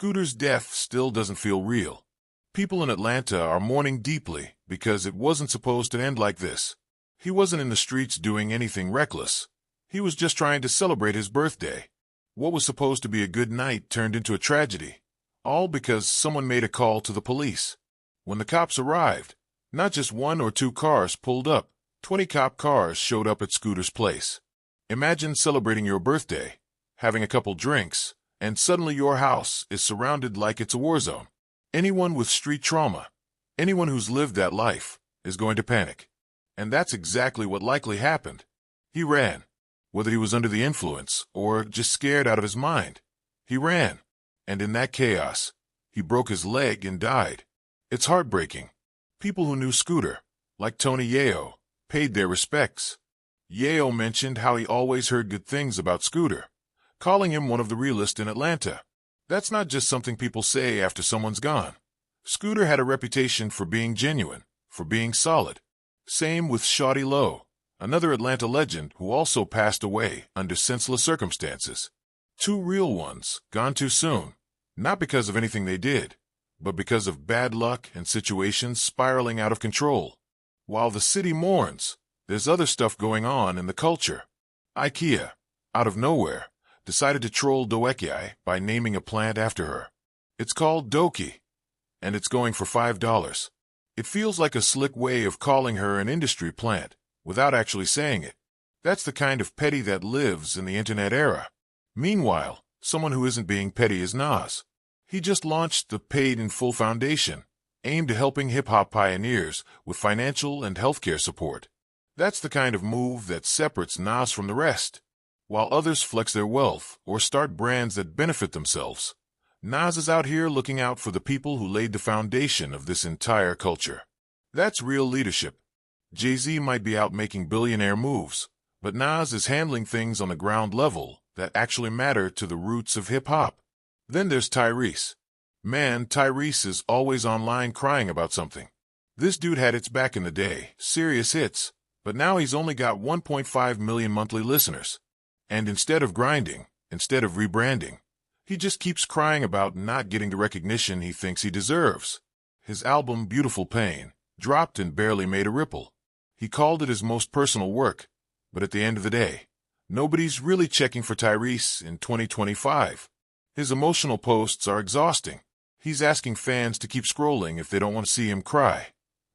Scooter's death still doesn't feel real. People in Atlanta are mourning deeply because it wasn't supposed to end like this. He wasn't in the streets doing anything reckless. He was just trying to celebrate his birthday. What was supposed to be a good night turned into a tragedy, all because someone made a call to the police. When the cops arrived, not just 1 or 2 cars pulled up, 20 cop cars showed up at Scooter's place. Imagine celebrating your birthday, having a couple drinks, and suddenly your house is surrounded like it's a war zone. Anyone with street trauma, anyone who's lived that life, is going to panic. And that's exactly what likely happened. He ran. Whether he was under the influence or just scared out of his mind, he ran. And in that chaos, he broke his leg and died. It's heartbreaking. People who knew Scooter, like Tony Yayo, paid their respects. Yayo mentioned how he always heard good things about Scooter, calling him one of the realest in Atlanta. That's not just something people say after someone's gone. Scooter had a reputation for being genuine, for being solid. Same with Shawty Low, another Atlanta legend who also passed away under senseless circumstances. 2 real ones, gone too soon, not because of anything they did, but because of bad luck and situations spiraling out of control. While the city mourns, there's other stuff going on in the culture. IKEA, out of nowhere, decided to troll Doekiai by naming a plant after her. It's called Doki, and it's going for $5. It feels like a slick way of calling her an industry plant, without actually saying it. That's the kind of petty that lives in the internet era. Meanwhile, someone who isn't being petty is Nas. He just launched the Paid in Full Foundation, aimed at helping hip-hop pioneers with financial and healthcare support. That's the kind of move that separates Nas from the rest. While others flex their wealth or start brands that benefit themselves, Nas is out here looking out for the people who laid the foundation of this entire culture. That's real leadership. Jay-Z might be out making billionaire moves, but Nas is handling things on the ground level that actually matter to the roots of hip-hop. Then there's Tyrese. Man, Tyrese is always online crying about something. This dude had hits back in the day, serious hits, but now he's only got 1.5 million monthly listeners. And instead of grinding, instead of rebranding, he just keeps crying about not getting the recognition he thinks he deserves. His album, Beautiful Pain, dropped and barely made a ripple. He called it his most personal work, but at the end of the day, nobody's really checking for Tyrese in 2025. His emotional posts are exhausting. He's asking fans to keep scrolling if they don't want to see him cry.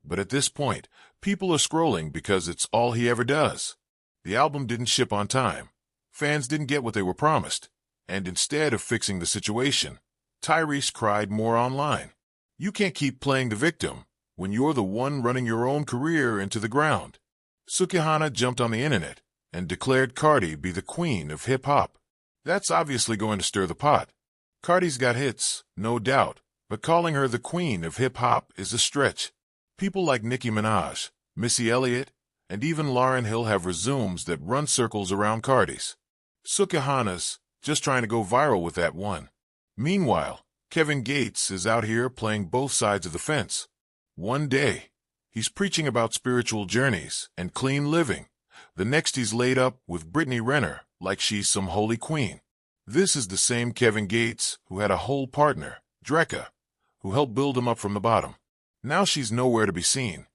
But at this point, people are scrolling because it's all he ever does. The album didn't ship on time. Fans didn't get what they were promised. And instead of fixing the situation, Tyrese cried more online. You can't keep playing the victim when you're the one running your own career into the ground. Sukihana jumped on the internet and declared Cardi B the queen of hip-hop. That's obviously going to stir the pot. Cardi's got hits, no doubt, but calling her the queen of hip-hop is a stretch. People like Nicki Minaj, Missy Elliott, and even Lauryn Hill have resumes that run circles around Cardi's. Sukihana's just trying to go viral with that one. Meanwhile, Kevin Gates is out here playing both sides of the fence. One day, he's preaching about spiritual journeys and clean living. The next he's laid up with Brittany Renner like she's some holy queen. This is the same Kevin Gates who had a whole partner, Drecka, who helped build him up from the bottom. Now she's nowhere to be seen.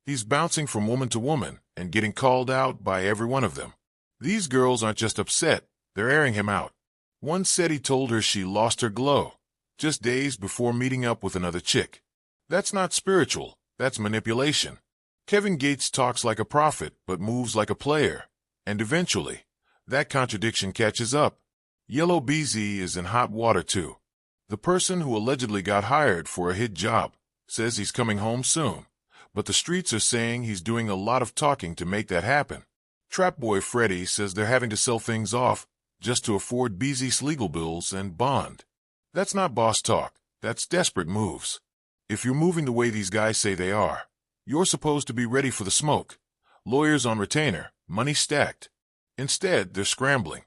He's bouncing from woman to woman and getting called out by every one of them. These girls aren't just upset, they're airing him out. One said he told her she lost her glow just days before meeting up with another chick. That's not spiritual, that's manipulation. Kevin Gates talks like a prophet but moves like a player. And eventually, that contradiction catches up. Yellow Beezy is in hot water too. The person who allegedly got hired for a hit job says he's coming home soon, but the streets are saying he's doing a lot of talking to make that happen. Trapboy Freddy says they're having to sell things off just to afford Beezy's legal bills and bond. That's not boss talk, that's desperate moves. If you're moving the way these guys say they are, you're supposed to be ready for the smoke. Lawyers on retainer, money stacked. Instead, they're scrambling.